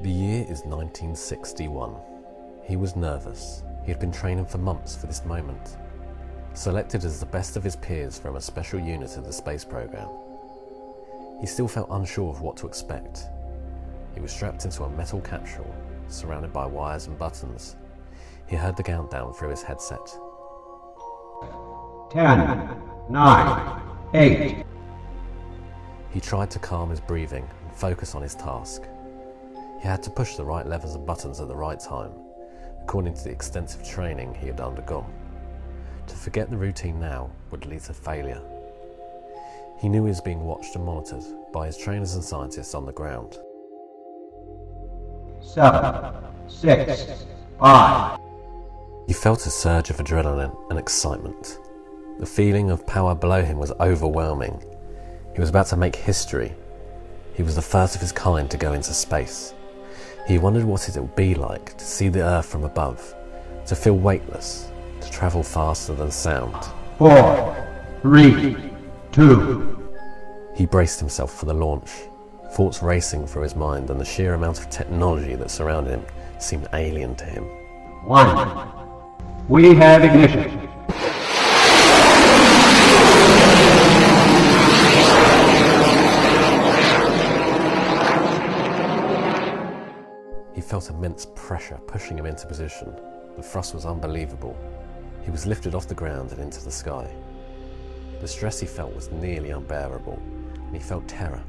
The year is 1961. He was nervous. He had been training for months for this moment. Selected as the best of his peers from a special unit of the space program. He still felt unsure of what to expect. He was strapped into a metal capsule, surrounded by wires and buttons. He heard the countdown through his headset. 10, 9, 8. He tried to calm his breathing and focus on his task. He had to push the right levers and buttons at the right time, according to the extensive training he had undergone. To forget the routine now would lead to failure. He knew he was being watched and monitored by his trainers and scientists on the ground. 7, 6, 5. He felt a surge of adrenaline and excitement. The feeling of power below him was overwhelming. He was about to make history. He was the first of his kind to go into space. He wondered what it would be like to see the Earth from above, to feel weightless, to travel faster than sound. 4, 3, 2. He braced himself for the launch, thoughts racing through his mind, and the sheer amount of technology that surrounded him seemed alien to him. 1. We have ignition. He felt immense pressure pushing him into position. The thrust was unbelievable. He was lifted off the ground and into the sky. The stress he felt was nearly unbearable, and he felt terror,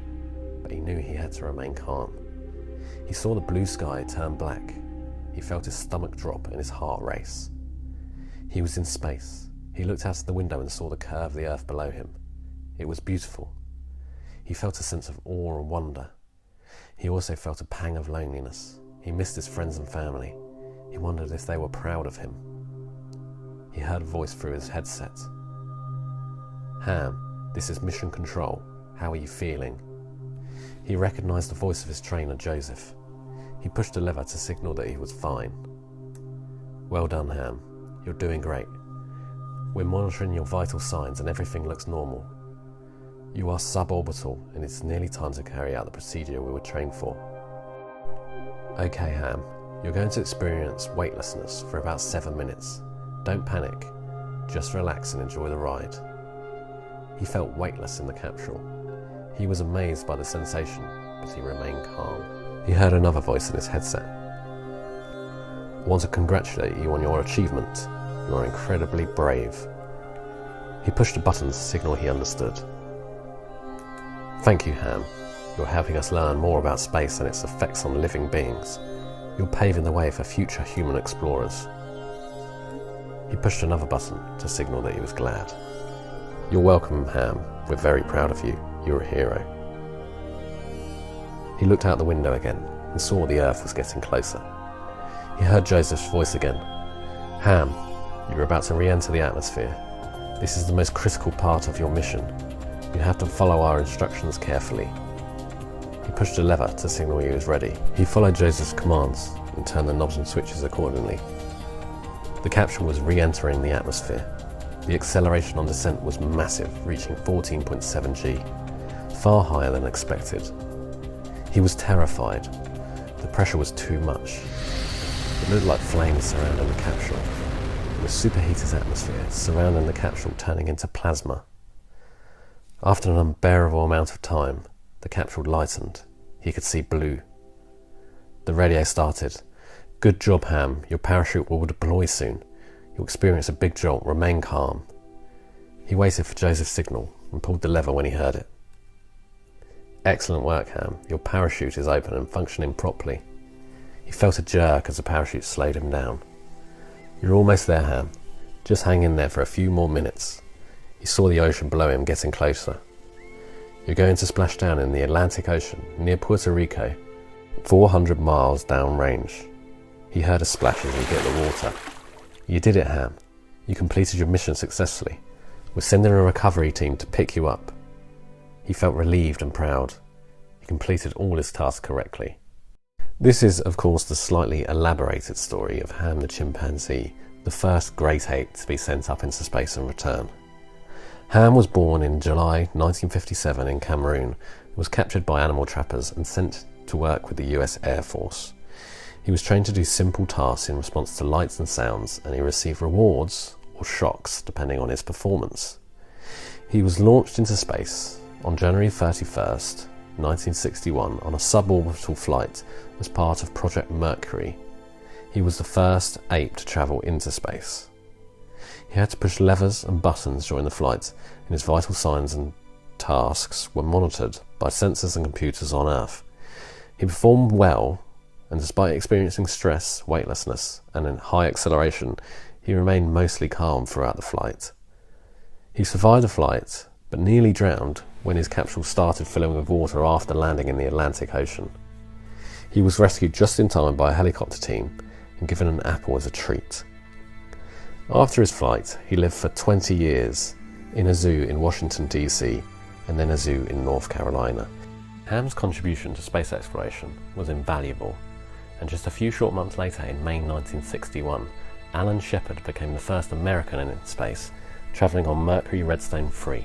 but he knew he had to remain calm. He saw the blue sky turn black. He felt his stomach drop and his heart race. He was in space. He looked out of the window and saw the curve of the Earth below him. It was beautiful. He felt a sense of awe and wonder. He also felt a pang of loneliness. He missed his friends and family. He wondered if they were proud of him. He heard a voice through his headset. "Ham, this is Mission Control. How are you feeling?" He recognized the voice of his trainer, Joseph. He pushed a lever to signal that he was fine. "Well done, Ham. You're doing great. We're monitoring your vital signs and everything looks normal. You are suborbital and it's nearly time to carry out the procedure we were trained for." "Okay, Ham, you're going to experience weightlessness for about 7 minutes. Don't panic, just relax and enjoy the ride." He felt weightless in the capsule. He was amazed by the sensation, but he remained calm. He heard another voice in his headset. "I want to congratulate you on your achievement. You are incredibly brave." He pushed a button to signal he understood. "Thank you, Ham. You're helping us learn more about space and its effects on living beings. You're paving the way for future human explorers." He pushed another button to signal that he was glad. "You're welcome, Ham. We're very proud of you. You're a hero." He looked out the window again and saw the Earth was getting closer. He heard Joseph's voice again. "Ham, you're about to re-enter the atmosphere. This is the most critical part of your mission. You have to follow our instructions carefully." He pushed a lever to signal he was ready. He followed Joseph's commands and turned the knobs and switches accordingly. The capsule was re-entering the atmosphere. The acceleration on descent was massive, reaching 14.7 G, far higher than expected. He was terrified. The pressure was too much. It looked like flames surrounding the capsule. The superheated atmosphere surrounding the capsule turning into plasma. After an unbearable amount of time, the capsule lightened. He could see blue. The radio started. "Good job, Ham. Your parachute will deploy soon. You'll experience a big jolt. Remain calm." He waited for Joseph's signal and pulled the lever when he heard it. "Excellent work, Ham. Your parachute is open and functioning properly." He felt a jerk as the parachute slowed him down. "You're almost there, Ham. Just hang in there for a few more minutes." He saw the ocean below him getting closer. "You're going to splash down in the Atlantic Ocean near Puerto Rico, 400 miles downrange." He heard a splash as he hit the water. "You did it, Ham. You completed your mission successfully. We're sending a recovery team to pick you up." He felt relieved and proud. He completed all his tasks correctly. This is, of course, the slightly elaborated story of Ham the chimpanzee, the first great ape to be sent up into space and return. Ham was born in July 1957 in Cameroon, was captured by animal trappers and sent to work with the US Air Force. He was trained to do simple tasks in response to lights and sounds, and he received rewards or shocks depending on his performance. He was launched into space on January 31st, 1961 on a suborbital flight as part of Project Mercury. He was the first ape to travel into space. He had to push levers and buttons during the flight, and his vital signs and tasks were monitored by sensors and computers on Earth. He performed well, and despite experiencing stress, weightlessness, and in high acceleration, he remained mostly calm throughout the flight. He survived the flight, but nearly drowned when his capsule started filling with water after landing in the Atlantic Ocean. He was rescued just in time by a helicopter team and given an apple as a treat. After his flight, he lived for 20 years in a zoo in Washington, D.C., and then a zoo in North Carolina. Ham's contribution to space exploration was invaluable, and just a few short months later, in May 1961, Alan Shepard became the first American in space, travelling on Mercury Redstone 3.